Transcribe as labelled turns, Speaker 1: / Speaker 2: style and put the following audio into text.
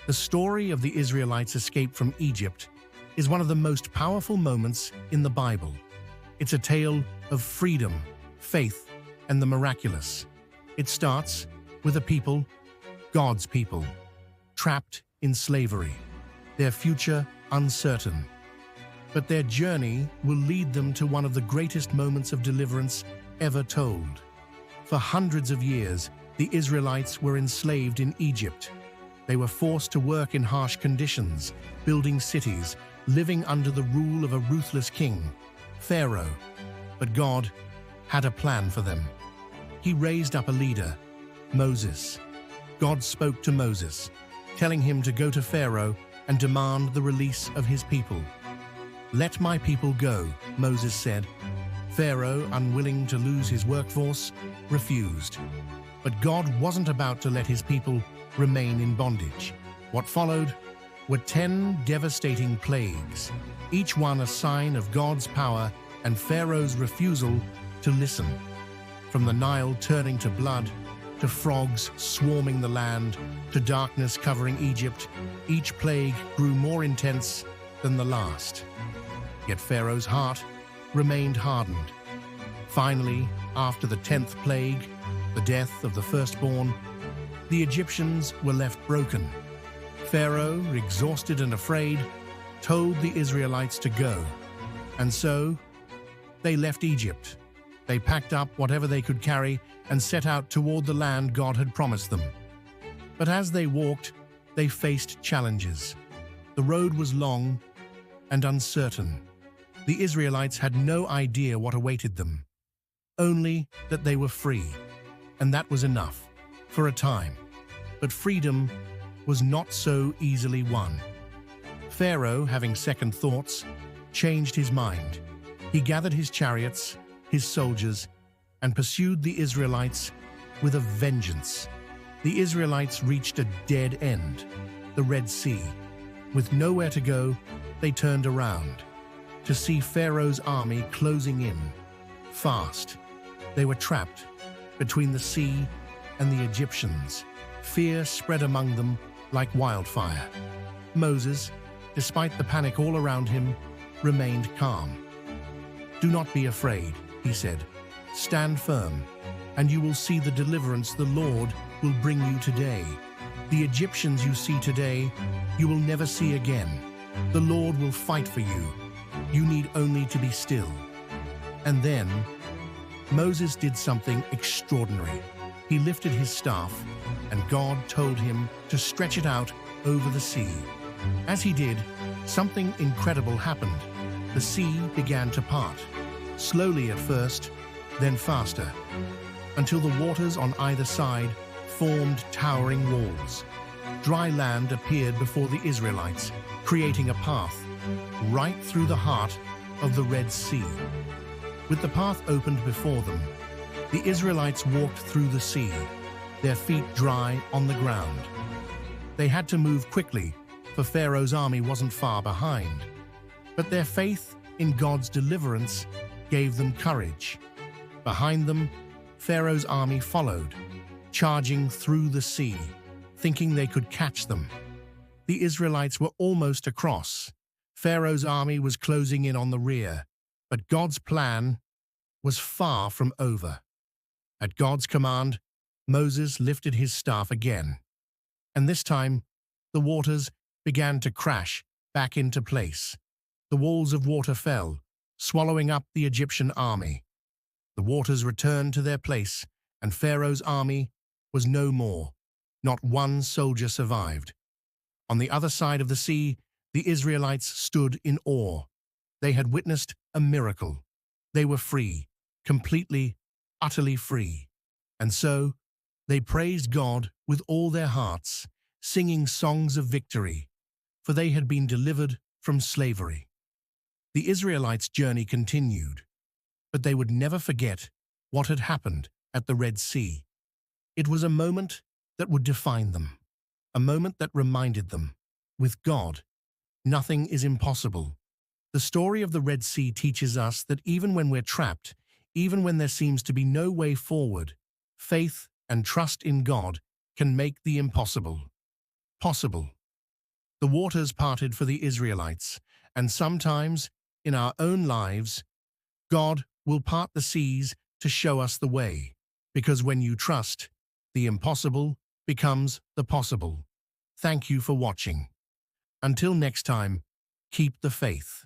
Speaker 1: The story of the Israelites' escape from Egypt is one of the most powerful moments in the Bible. It's a tale of freedom, faith, and the miraculous. It starts with a people, God's people, trapped in slavery, their future uncertain. But their journey will lead them to one of the greatest moments of deliverance ever told. For hundreds of years, the Israelites were enslaved in Egypt. They were forced to work in harsh conditions, building cities, living under the rule of a ruthless king, Pharaoh. But God had a plan for them. He raised up a leader, Moses. God spoke to Moses, telling him to go to Pharaoh and demand the release of his people. "Let my people go," Moses said. Pharaoh, unwilling to lose his workforce, refused. But God wasn't about to let his people remain in bondage. What followed were 10 devastating plagues, each one a sign of God's power and Pharaoh's refusal to listen. From the Nile turning to blood, to frogs swarming the land, to darkness covering Egypt, each plague grew more intense than the last. Yet Pharaoh's heart remained hardened. Finally, after the 10th plague, the death of the firstborn, the Egyptians were left broken. Pharaoh, exhausted and afraid, told the Israelites to go. And so, they left Egypt. They packed up whatever they could carry and set out toward the land God had promised them. But as they walked, they faced challenges. The road was long and uncertain. The Israelites had no idea what awaited them, only that they were free, and that was enough, for a time. But freedom was not so easily won. Pharaoh, having second thoughts, changed his mind. He gathered his chariots, his soldiers, and pursued the Israelites with a vengeance. The Israelites reached a dead end, the Red Sea. With nowhere to go, they turned around to see Pharaoh's army closing in, fast. They were trapped between the sea and the Egyptians. Fear spread among them like wildfire. Moses, despite the panic all around him, remained calm. "Do not be afraid," he said. "Stand firm, and you will see the deliverance the Lord will bring you today. The Egyptians you see today, you will never see again. The Lord will fight for you. You need only to be still." And then, Moses did something extraordinary. He lifted his staff, and God told him to stretch it out over the sea. As he did, something incredible happened. The sea began to part, slowly at first, then faster, until the waters on either side formed towering walls. Dry land appeared before the Israelites, creating a path right through the heart of the Red Sea. With the path opened before them, the Israelites walked through the sea, their feet dry on the ground. They had to move quickly, for Pharaoh's army wasn't far behind. But their faith in God's deliverance gave them courage. Behind them, Pharaoh's army followed, charging through the sea, thinking they could catch them. The Israelites were almost across. Pharaoh's army was closing in on the rear, but God's plan was far from over. At God's command, Moses lifted his staff again, and this time the waters began to crash back into place. The walls of water fell, swallowing up the Egyptian army. The waters returned to their place, and Pharaoh's army was no more. Not one soldier survived. On the other side of the sea, the Israelites stood in awe. They had witnessed a miracle. They were free, completely, utterly free. And so, they praised God with all their hearts, singing songs of victory, for they had been delivered from slavery. The Israelites' journey continued, but they would never forget what had happened at the Red Sea. It was a moment that would define them, a moment that reminded them, with God, nothing is impossible. The story of the Red Sea teaches us that even when we're trapped, even when there seems to be no way forward, faith and trust in God can make the impossible possible. The waters parted for the Israelites, and sometimes, in our own lives, God will part the seas to show us the way, because when you trust, the impossible becomes the possible. Thank you for watching. Until next time, keep the faith.